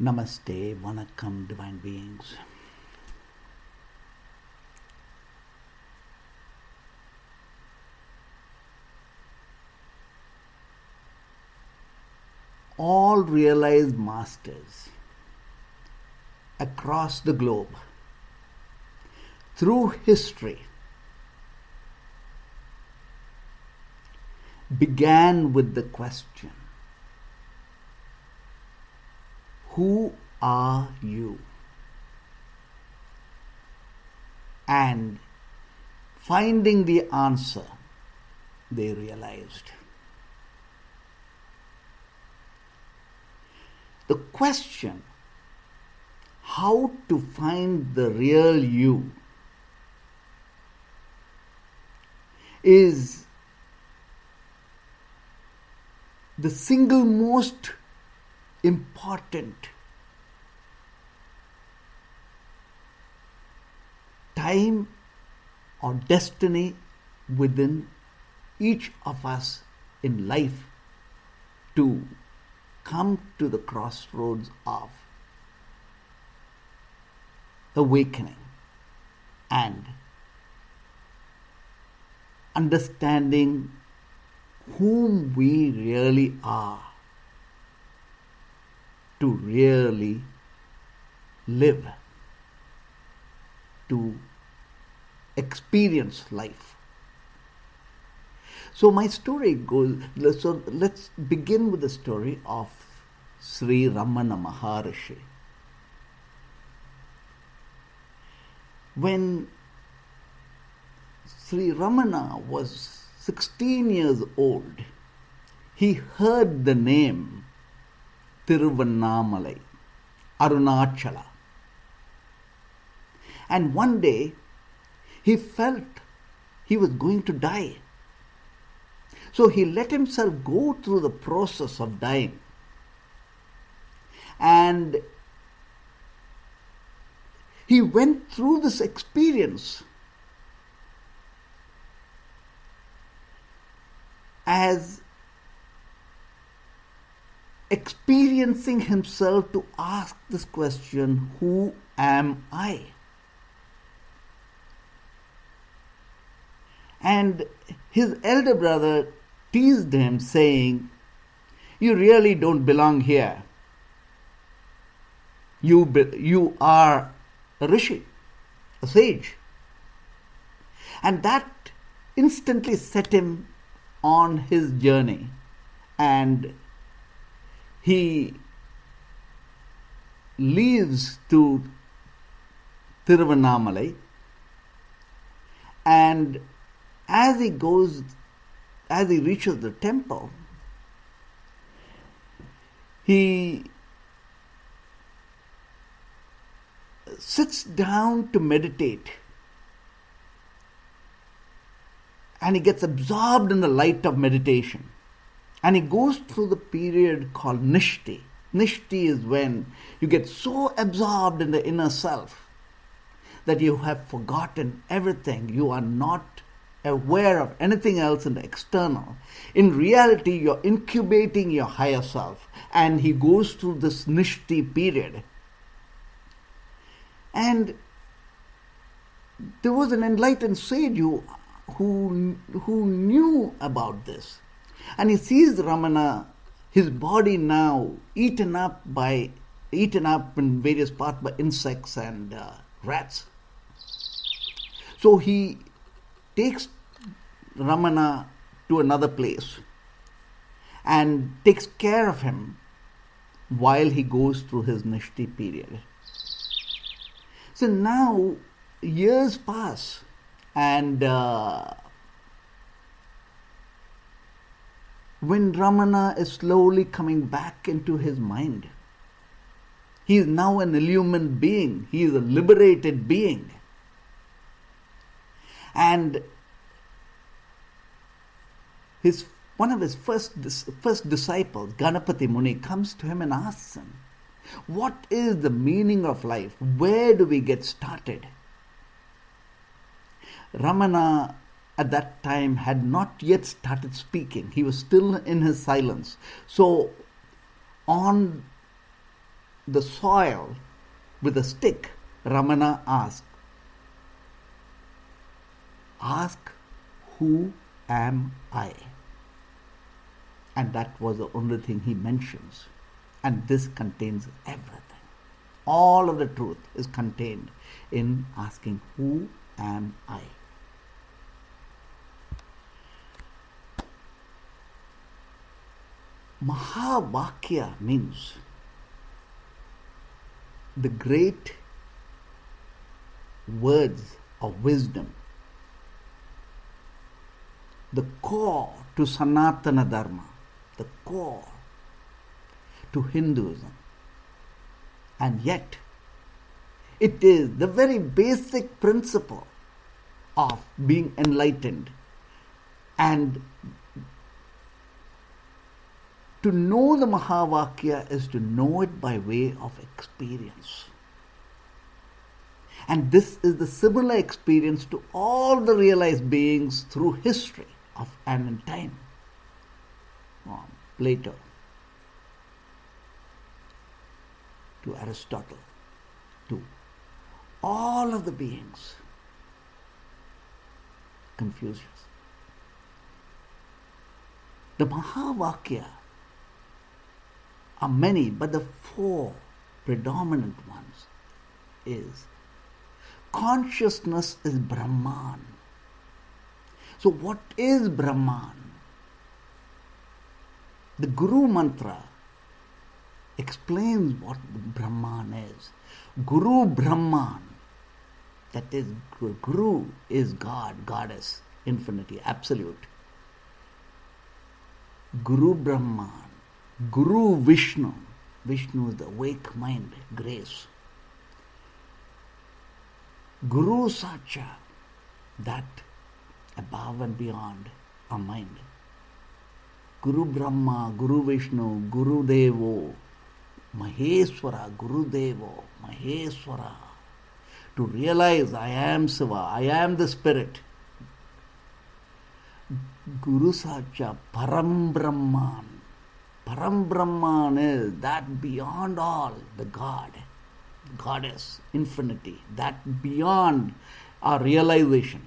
Namaste, Vanakkam, divine beings. All realized masters across the globe, through history, began with the question, who are you? And finding the answer, they realized. The question, how to find the real you, is the single most important time or destiny within each of us in life to come to the crossroads of awakening and understanding whom we really are, to really live, to experience life. So my story goes, so let's begin with the story of Sri Ramana Maharishi. When Sri Ramana was 16 years old, he heard the name Tiruvannamalai, Arunachala. And one day, he felt he was going to die. So he let himself go through the process of dying. And he went through this experience as experiencing himself to ask this question, who am I? And his elder brother teased him, saying, you really don't belong here. You are a rishi, a sage. And that instantly set him on his journey, and he leaves to Tiruvannamalai, and as he reaches the temple, he sits down to meditate, and he gets absorbed in the light of meditation, and he goes through the period called Nishti. Nishti is when you get so absorbed in the inner self that you have forgotten everything. You are not aware of anything else in the external. In reality, you're incubating your higher self, and he goes through this Nishti period. And there was an enlightened sage who knew about this. And he sees Ramana, his body now eaten up in various parts by insects and rats. So he takes Ramana to another place and takes care of him while he goes through his Nishti period. So now years pass, and when Ramana is slowly coming back into his mind, he is now an illumined being. He is a liberated being. And one of his first disciples, Ganapati Muni, comes to him and asks him, what is the meaning of life? Where do we get started? Ramana at that time had not yet started speaking. He was still in his silence. So on the soil with a stick, Ramana asked, "Ask, who am I?" And that was the only thing he mentions. And this contains everything. All of the truth is contained in asking, who am I? Mahavakya means the great words of wisdom, the core to Sanatana Dharma, the core to Hinduism. And yet, it is the very basic principle of being enlightened. And to know the Mahavakya is to know it by way of experience. And this is the similar experience to all the realized beings through history of and in time. From Plato to Aristotle to all of the beings. Confucius. The Mahavakya are many, but the four predominant ones is consciousness is Brahman. So what is Brahman? The Guru mantra explains what Brahman is. Guru Brahman, that is, Guru is God, Goddess, infinity, absolute. Guru Brahman, Guru Vishnu, Vishnu is the awake mind, grace. Guru Sacha, that above and beyond our mind. Guru Brahma, Guru Vishnu, Guru Devo, Maheswara, Guru Devo, Maheswara. To realize I am Siva, I am the Spirit. Guru Sacha, Param Brahman. Param Brahman is that beyond all, the God, Goddess, infinity, that beyond our realization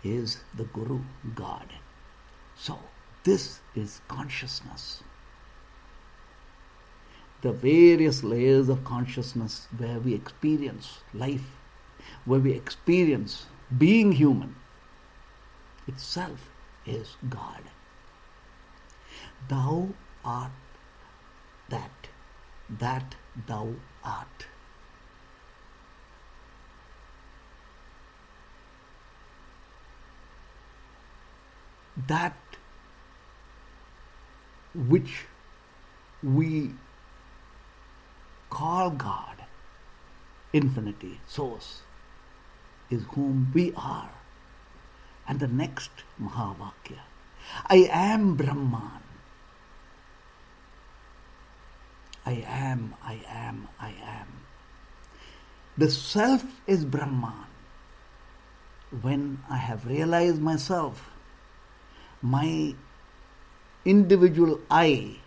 is the Guru, God. So, this is consciousness. The various layers of consciousness where we experience life, where we experience being human, itself is God. Thou art that thou art. That which we call God, infinity, source, is whom we are. And the next Mahavakya, I am Brahman. I am, I am, I am. The self is Brahman. When I have realized myself, my individual I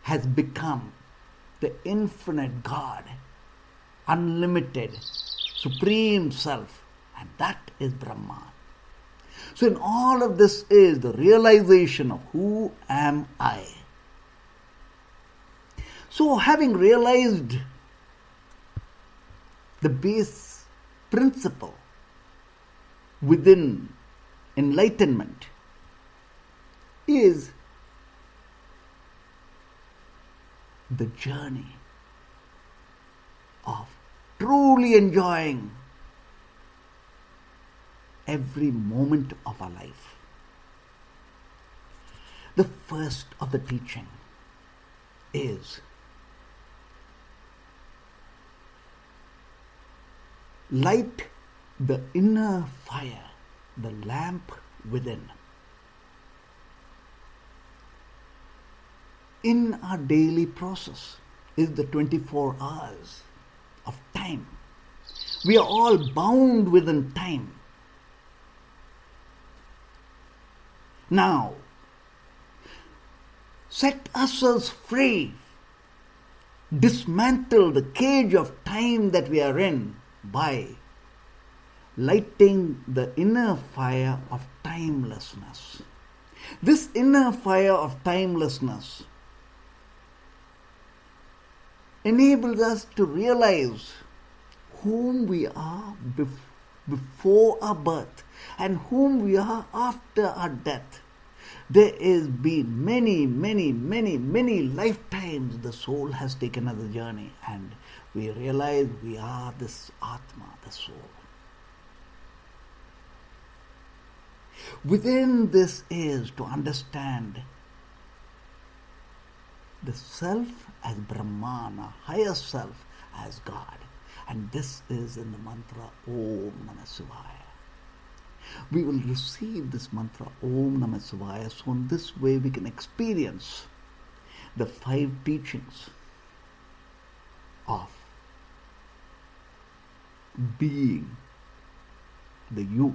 has become the infinite God, unlimited, supreme self, and that is Brahman. So in all of this is the realization of who am I. So having realized the base principle within enlightenment is the journey of truly enjoying every moment of our life. The first of the teaching is light the inner fire, the lamp within. In our daily process is the 24 hours of time. We are all bound within time. Now, set ourselves free, dismantle the cage of time that we are in by lighting the inner fire of timelessness. This inner fire of timelessness enables us to realize whom we are before our birth and whom we are after our death. There has been many lifetimes the soul has taken as a journey, and we realize we are this Atma, the soul. Within this is to understand the self as Brahman, higher self as God. And this is in the mantra Om Namah Sivaya. We will receive this mantra Om Namah Sivaya, so in this way we can experience the 5 teachings of being the you.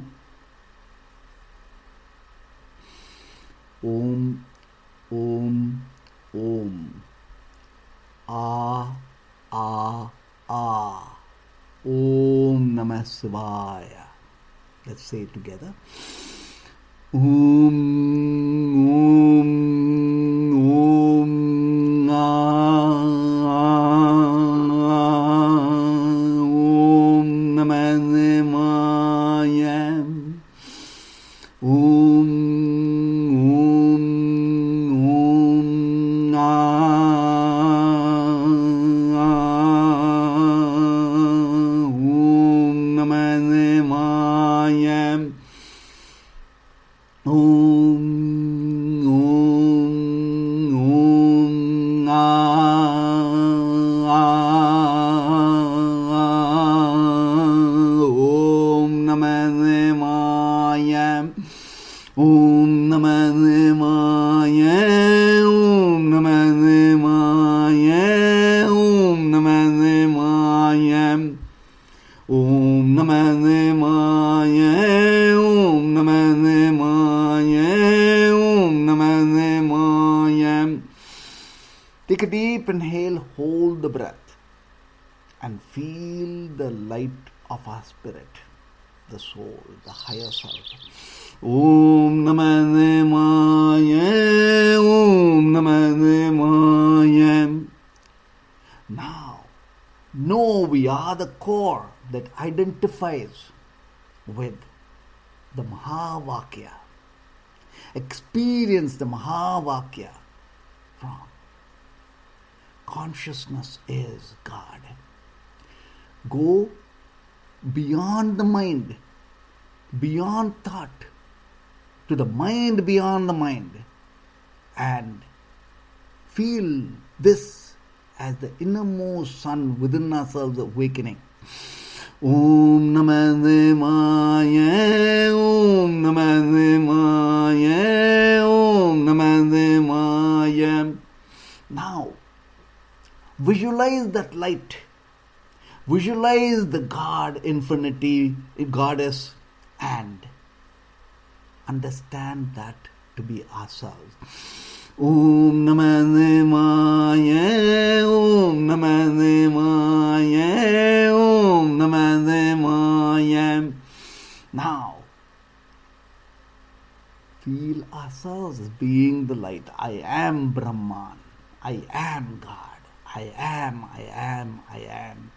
Om, Om, Om. Ah, ah, ah. Om Namah Sivaya. Let's say it together. Om, Om, Om, ah, Om Namah Sivaya. Om, Om, Om, Om Namah Sivaya. Om, Om, Om, Om Namah Sivaya. Om Namah Sivaya. Om Namah Sivaya. Om Namah Sivaya. Om Namah Sivaya. Om Namah Sivaya. Om Namah Sivaya. Take a deep inhale, hold the breath, and feel the light of our spirit, the soul, the higher self. Om Namah Sivaya. Om Namah Sivaya. Now, know we are the core that identifies with the Mahavakya. Experience the Mahavakya from consciousness is God. Go beyond the mind, beyond thought, to the mind beyond the mind, and feel this as the innermost sun within ourselves awakening. Om Namah Sivaya. Om Namah Sivaya. Om Namah Sivaya. Now, visualize that light. Visualize the God, infinity, goddess, and understand that to be ourselves. Om Namah Sivaya. Om Namah Sivaya. Om Namah Sivaya. Now, feel ourselves as being the light. I am Brahman. I am God. I am, I am, I am.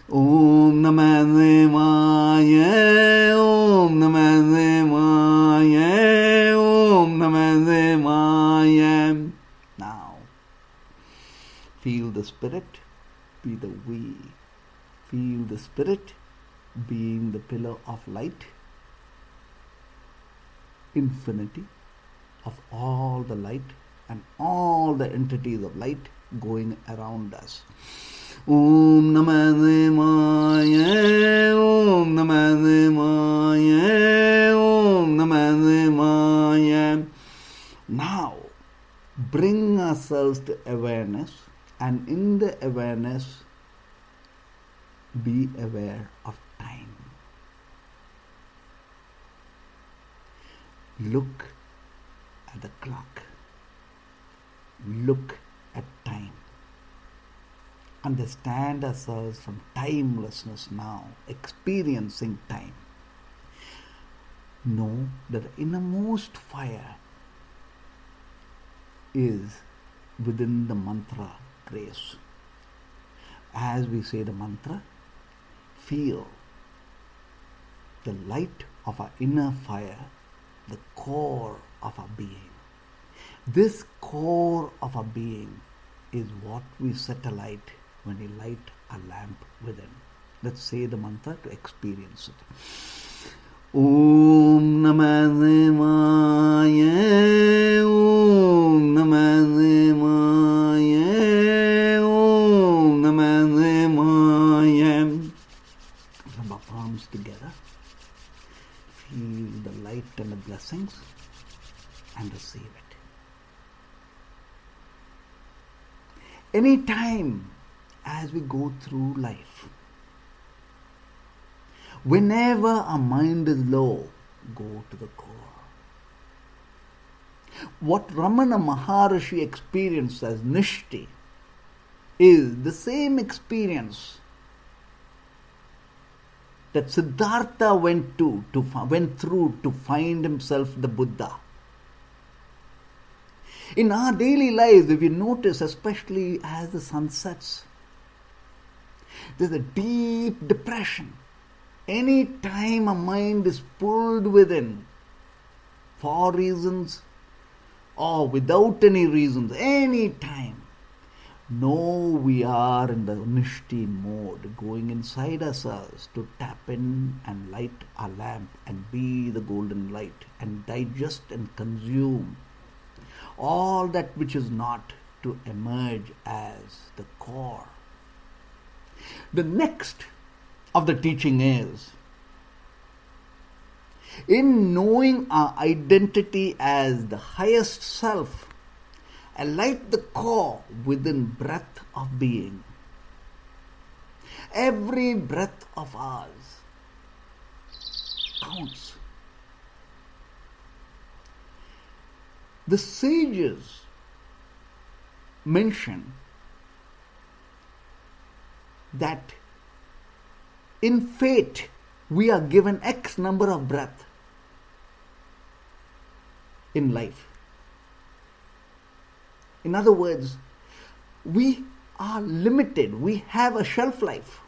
Om Namah Sivaya. Om Namah Sivaya. Om Namah Sivaya. Now, feel the spirit be the we. Feel the spirit being the pillar of light, infinity of all the light and all the entities of light going around us. Om Namah Sivaya. Om Namah Sivaya. Om Namah Sivaya. Now, bring ourselves to awareness, and in the awareness, be aware of time. Look at the clock. look at time. Understand ourselves from timelessness now, experiencing time. Know that the innermost fire is within the mantra grace. As we say the mantra, feel the light of our inner fire, the core of our being. This core of our being is what we set alight when we light a lamp within. Let's say the mantra to experience it. Om Namah Sivaya, Om Namah Sivaya, Om Namah Sivaya. Rub our palms together. Feel the light and the blessings and receive it. Any time as we go through life, whenever our mind is low, go to the core. What Ramana Maharishi experienced as Nishti is the same experience that Siddhartha went through to find himself the Buddha. In our daily lives, if you notice, especially as the sun sets, there's a deep depression. Any time a mind is pulled within, for reasons or without any reasons, any time, know we are in the Nishti mode, going inside ourselves to tap in and light our lamp and be the golden light and digest and consume all that which is not, to emerge as the core. The next of the teaching is, in knowing our identity as the highest self, alight the core within breath of being. Every breath of ours counts. The sages mention that in fate we are given X number of breaths in life. In other words, we are limited. We have a shelf life.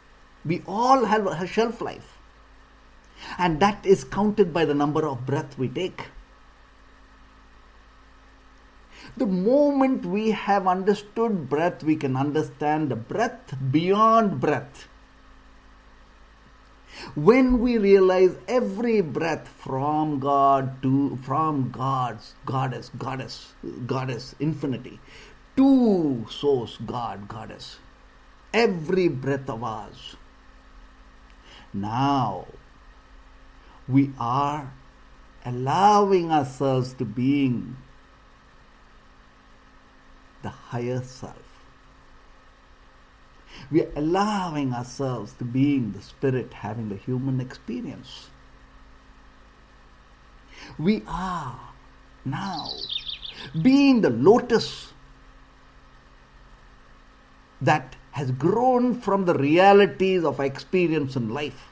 We all have a shelf life. And that is counted by the number of breaths we take. The moment we have understood breath, we can understand the breath beyond breath. When we realize every breath from God Goddess, infinity, to source, God, Goddess, every breath of ours. Now, we are allowing ourselves to being the higher self. We are allowing ourselves to being the spirit having the human experience. We are now being the lotus that has grown from the realities of experience in life.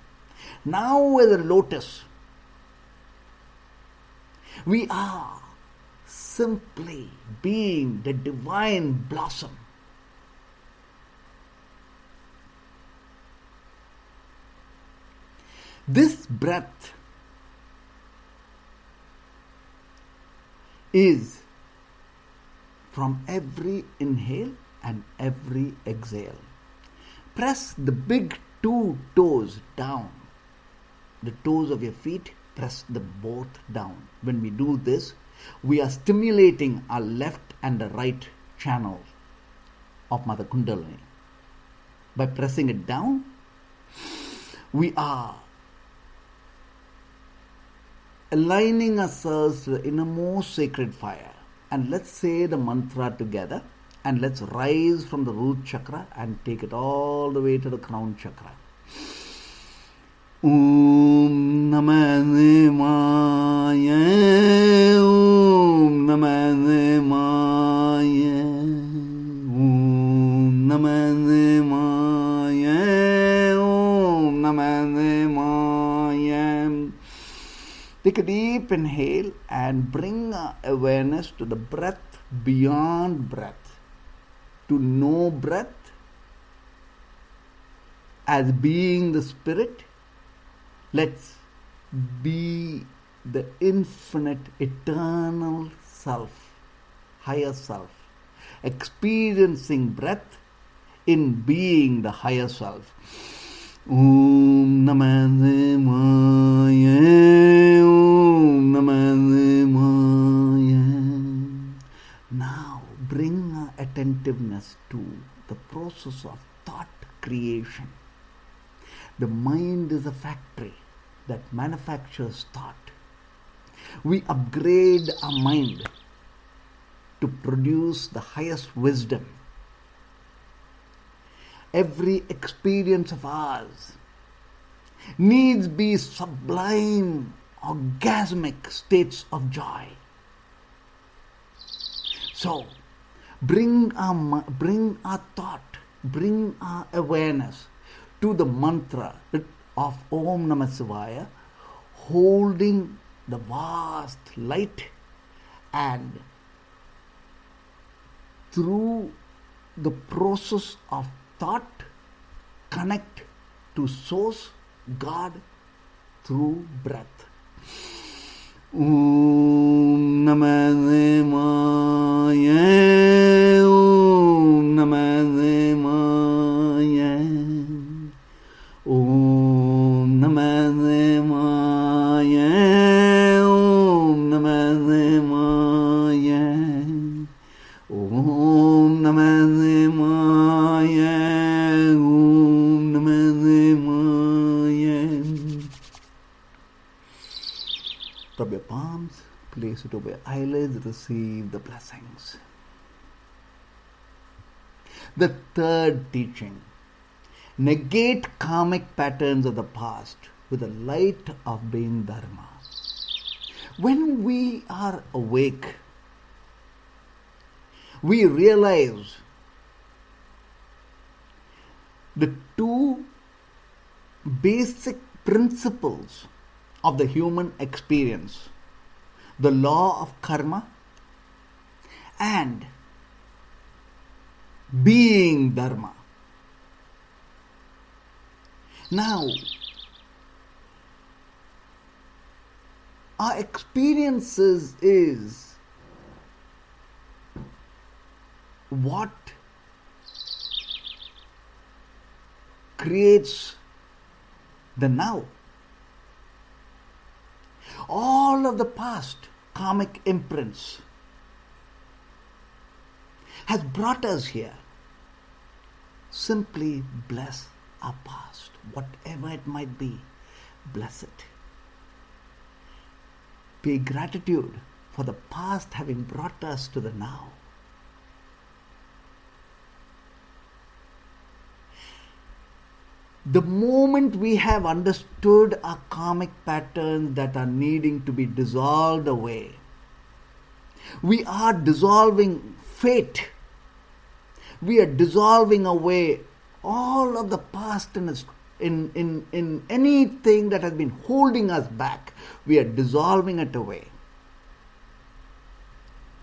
Now as a lotus, we are simply being the divine blossom. This breath is from every inhale and every exhale. Press the big two toes down. The toes of your feet, press them both down. When we do this, we are stimulating our left and the right channel of Mother Kundalini. By pressing it down, we are aligning ourselves to the innermost sacred fire. And let's say the mantra together, and let's rise from the root chakra and take it all the way to the crown chakra. Om Namah Sivaya, Om Namah Sivaya. Take a deep inhale and bring awareness to the breath beyond breath, to know breath as being the spirit. Let's be the infinite, eternal self, higher self, experiencing breath in being the higher self. Om Namah Sivaya, Om Namah Sivaya. Now bring our attentiveness to the process of thought creation. The mind is a factory that manufactures thought. We upgrade our mind to produce the highest wisdom. Every experience of ours needs be sublime, orgasmic states of joy. So, bring our thought, bring our awareness to the mantra of Om Namah Sivaya, holding the vast light, and through the process of thought, connect to Source, God, through breath. Om Namah Sivaya, Om Namah Sivaya, Om Namah Sivaya, Om Namah Sivaya, Om Namah Sivaya, Om Namah Sivaya. Rub your palms, place it over your eyelids, receive the blessings. The third teaching: negate karmic patterns of the past with the light of being dharma. When we are awake, we realize the two basic principles of the human experience: the law of karma and being dharma. Now, our experiences is what creates the now. All of the past karmic imprints has brought us here. Simply bless our past, whatever it might be. Bless it. Pay gratitude for the past having brought us to the now. The moment we have understood our karmic patterns that are needing to be dissolved away, we are dissolving fate. We are dissolving away all of the past in anything that has been holding us back. We are dissolving it away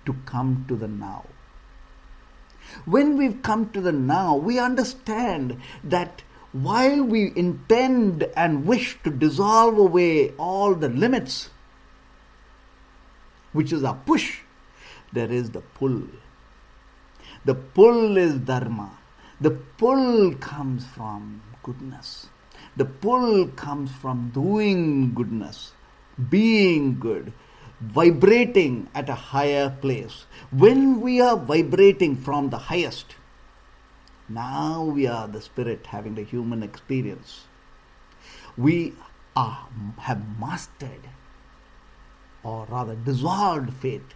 to come to the now. When we've come to the now, we understand that while we intend and wish to dissolve away all the limits, which is our push, there is the pull. The pull is dharma. The pull comes from goodness. The pull comes from doing goodness, being good, vibrating at a higher place. When we are vibrating from the highest, now we are the spirit having the human experience. We have mastered, or rather dissolved fate,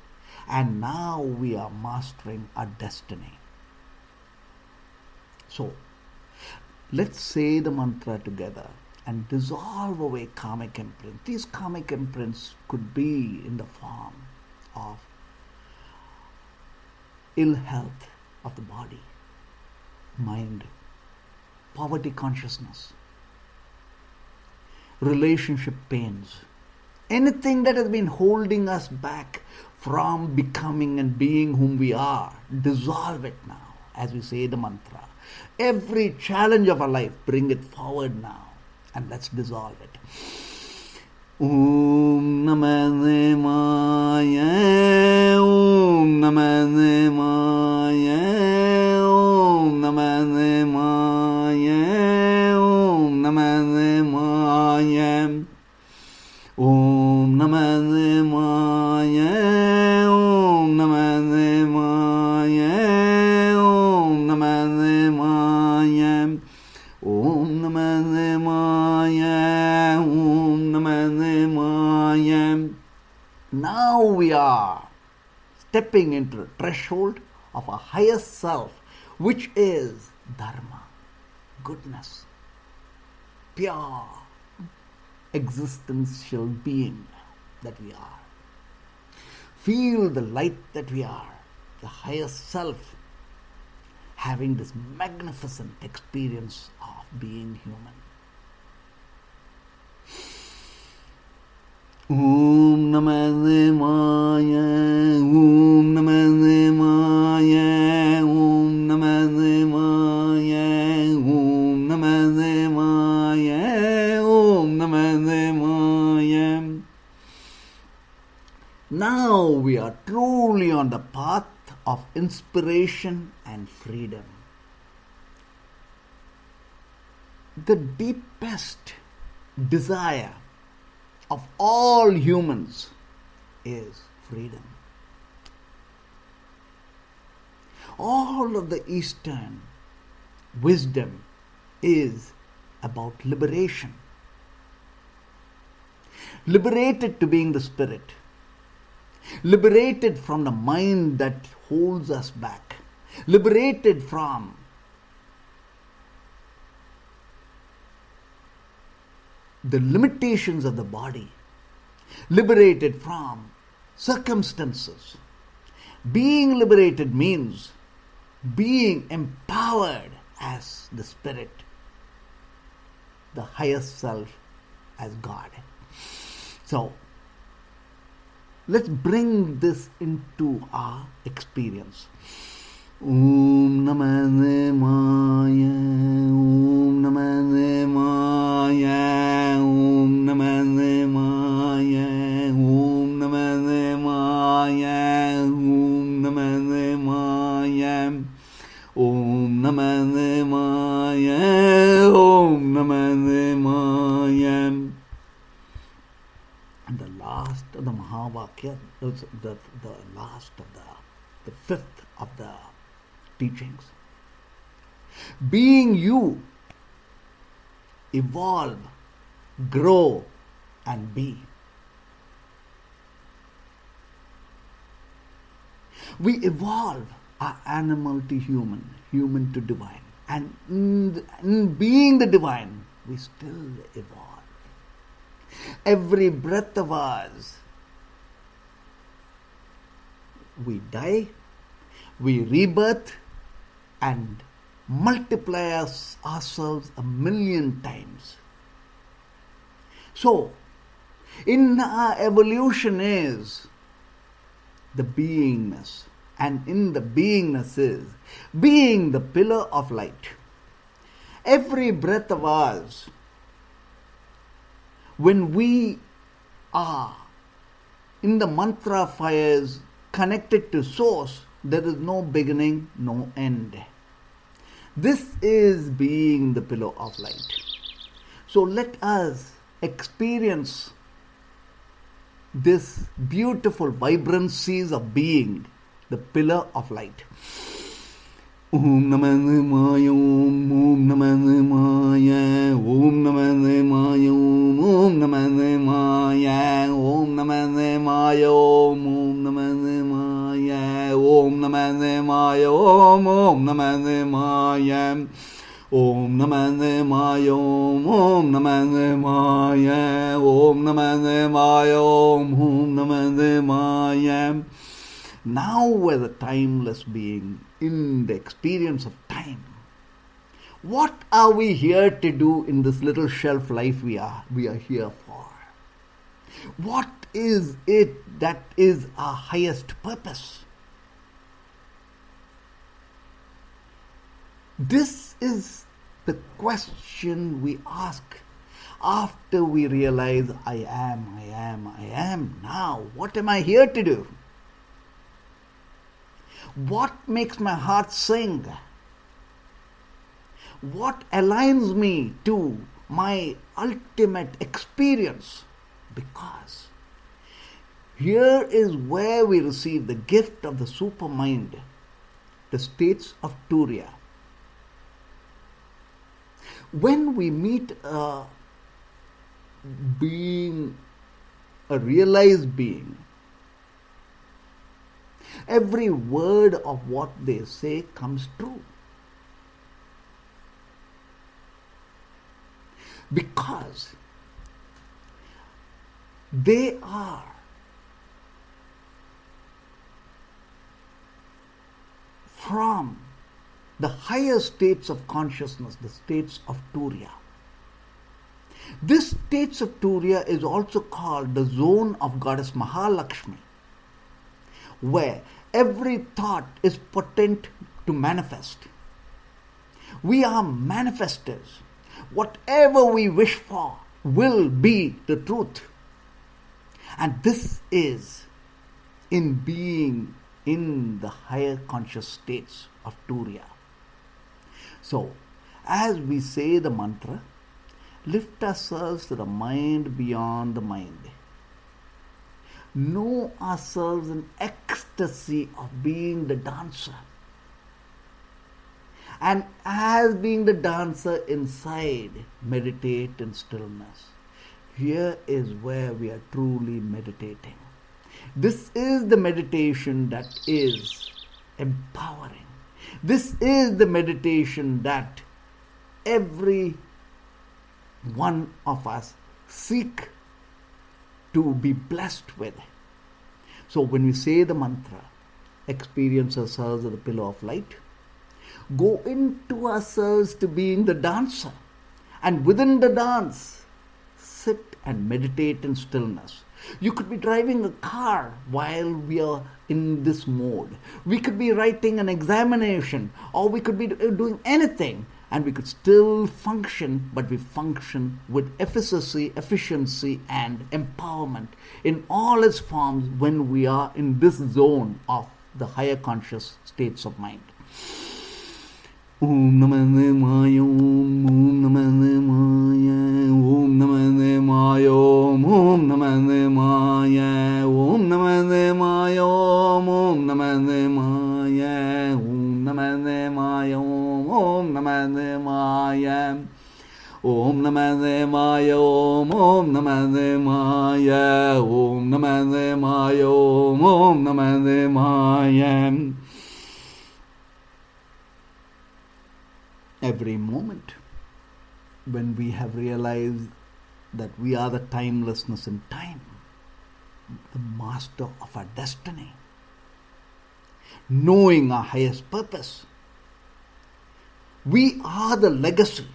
and now we are mastering our destiny. So, let's say the mantra together and dissolve away karmic imprints. These karmic imprints could be in the form of ill health of the body, mind, poverty consciousness, relationship pains, Anything that has been holding us back from becoming and being whom we are, dissolve it now, as we say the mantra. Every challenge of our life, bring it forward now, and let's dissolve it. Om Namah Shivaya, Om Namah Shivaya, Om Namah Shivaya, Om Namah Shivaya, Om Namah Shivaya, Om Namah Shivaya, Om Namah Shivaya, Om Namah Shivaya, Om Namah Shivaya. Now we are stepping into the threshold of our highest self, which is dharma, goodness, pure existential being that we are. Feel the light that we are, the highest self, having this magnificent experience of being human. Om Namah Shivaya, Om Namah Shivaya, Om Namah Shivaya, Om Namah Shivaya, Om Namah Shivaya. Now we are truly on the path of inspiration and freedom. The deepest desire of all humans is freedom. All of the Eastern wisdom is about liberation. Liberated to being the spirit. Liberated from the mind that holds us back. Liberated from the limitations of the body, liberated from circumstances. Being liberated means being empowered as the spirit, the highest self as God. So, let's bring this into our experience. Om Namah Shivaya, Om Namah Shivaya, Om Namah Shivaya, Om Namah Shivaya, Om Namah Shivaya, Om Namah Shivaya, Om Namah Shivaya. And the last of the Mahavakyas, the last of the fifth of the teachings. Being you, evolve, grow, and be. We evolve our animal to human, human to divine. And in being the divine, we still evolve. Every breath of ours, we die, we rebirth, and multiply ourselves 1,000,000 times. So, in our evolution is the beingness, and in the beingness is being the pillar of light. Every breath of ours, when we are in the mantra fires connected to source, there is no beginning, no end. This is being the pillar of light. So let us experience this beautiful vibrancies of being the pillar of light. Om Namah Shivaya, Om Namah Shivaya, Om Namah Shivaya, Om Namah Shivaya, Om Namah Shivaya, Om Namah Shivaya, Om Namah Shivaya, Om Namah Shivaya, Om Namah Shivaya, Om Namah Shivaya, Om Namah Shivaya, Om Namah Shivaya. Now as a timeless being, in the experience of time, what are we here to do in this little shelf life we are here for? What is it that is our highest purpose? This is the question we ask after we realize, I am now. What am I here to do? What makes my heart sing? What aligns me to my ultimate experience? Because here is where we receive the gift of the supermind, the states of Turiya. When we meet a being, a realized being, every word of what they say comes true. Because they are from the higher states of consciousness, the states of Turiya. This states of Turiya is also called the zone of goddess Mahalakshmi, where every thought is potent to manifest. We are manifestors. Whatever we wish for will be the truth. And this is in being in the higher conscious states of Turiya. So, as we say the mantra, lift ourselves to the mind beyond the mind. Know ourselves in ecstasy of being the dancer. And as being the dancer inside, meditate in stillness. Here is where we are truly meditating. This is the meditation that is empowering. This is the meditation that every one of us seek to be blessed with. So when we say the mantra, experience ourselves as a pillar of light, go into ourselves to being the dancer, and within the dance, sit and meditate in stillness. You could be driving a car while we are in this mode. We could be writing an examination, or we could be doing anything, and we could still function, but we function with efficiency and empowerment in all its forms when we are in this zone of the higher conscious states of mind. Om Namah Shivaya, Om Namah Shivaya, Om Namah Shivaya, Om Namah Shivaya, Om Namah Shivaya, Om Namah Shivaya, Om Namah Shivaya, Om Namah Shivaya, Om Namah Shivaya, Om Namah Shivaya, Om Namah Shivaya, Om Namah Shivaya. Every moment when we have realized that we are the timelessness in time, the master of our destiny, knowing our highest purpose, we are the legacy.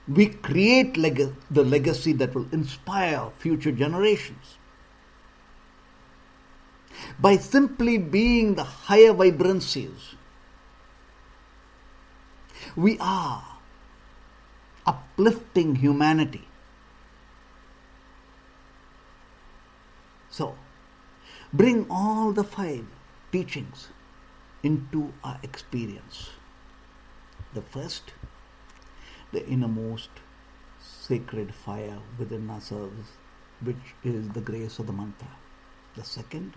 We create the legacy that will inspire future generations. By simply being the higher vibrancies, we are uplifting humanity. So, bring all the 5 teachings into our experience. The first, the innermost sacred fire within ourselves, which is the grace of the mantra. The second,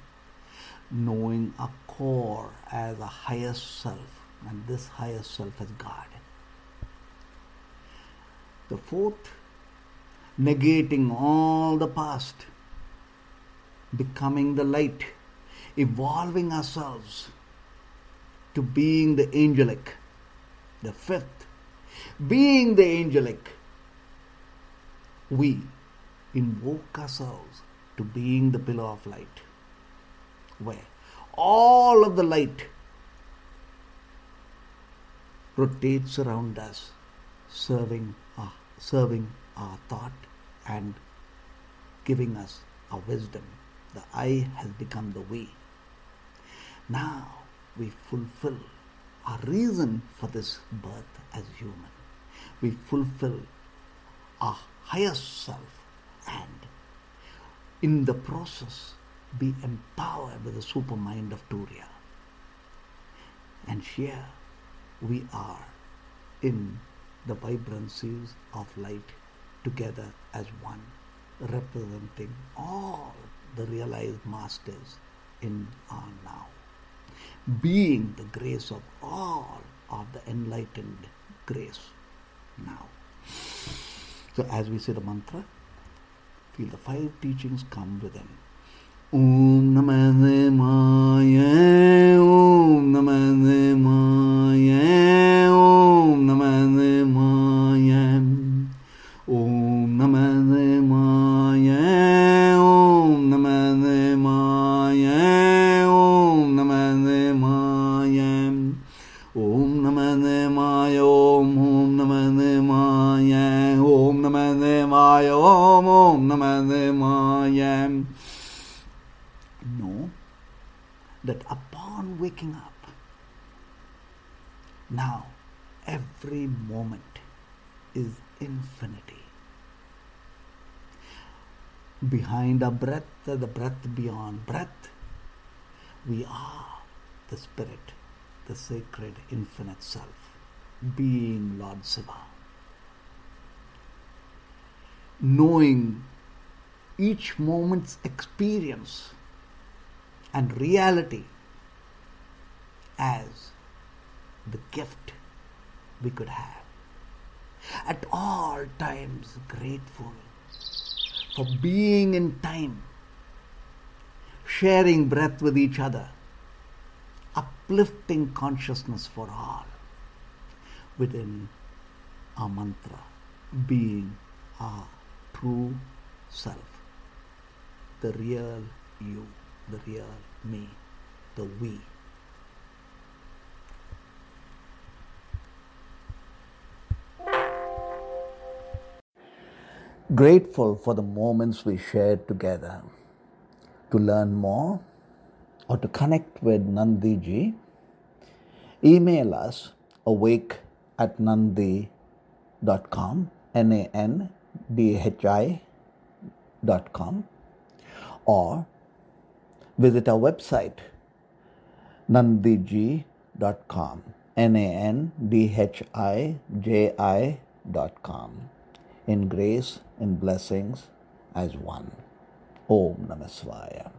knowing our core as a higher self, and this higher self as God. The fourth, negating all the past, becoming the light, evolving ourselves to being the angelic. The fifth, being the angelic, we invoke ourselves to being the pillar of light, where all of the light rotates around us, serving our thought and giving us our wisdom. The I has become the we. Now we fulfill our reason for this birth as human. We fulfill our higher self and in the process be empowered with the super mind of Turiya. And here we are in the vibrancies of light together as one, representing all the realized masters in our now, being the grace of all of the enlightened grace now. So as we say the mantra, feel the 5 teachings come within. Om Namah Sivaya, Om Namah Sivaya, Om Namah Sivaya, Om Namah Sivaya, Om Namah Sivaya, Om Namah Sivaya, Om Namah Sivaya, Om Namah Sivaya, Om Namah Sivaya, Om Namah Sivaya. Know that upon waking up, now every moment is infinity. Behind our breath, the breath beyond breath, we are the spirit, the sacred infinite self, being Lord Shiva. Knowing each moment's experience and reality as the gift we could have. At all times grateful for being in time, sharing breath with each other, uplifting consciousness for all within our mantra, being our true self, the real you, the real me, the we. Grateful for the moments we shared together. To learn more or to connect with Nandhiji, email us awake@nandhi.com, NANDHI.com, or visit our website nandhiji.com, NANDHIJI.com. In grace and blessings as one. Om Namah Sivaya.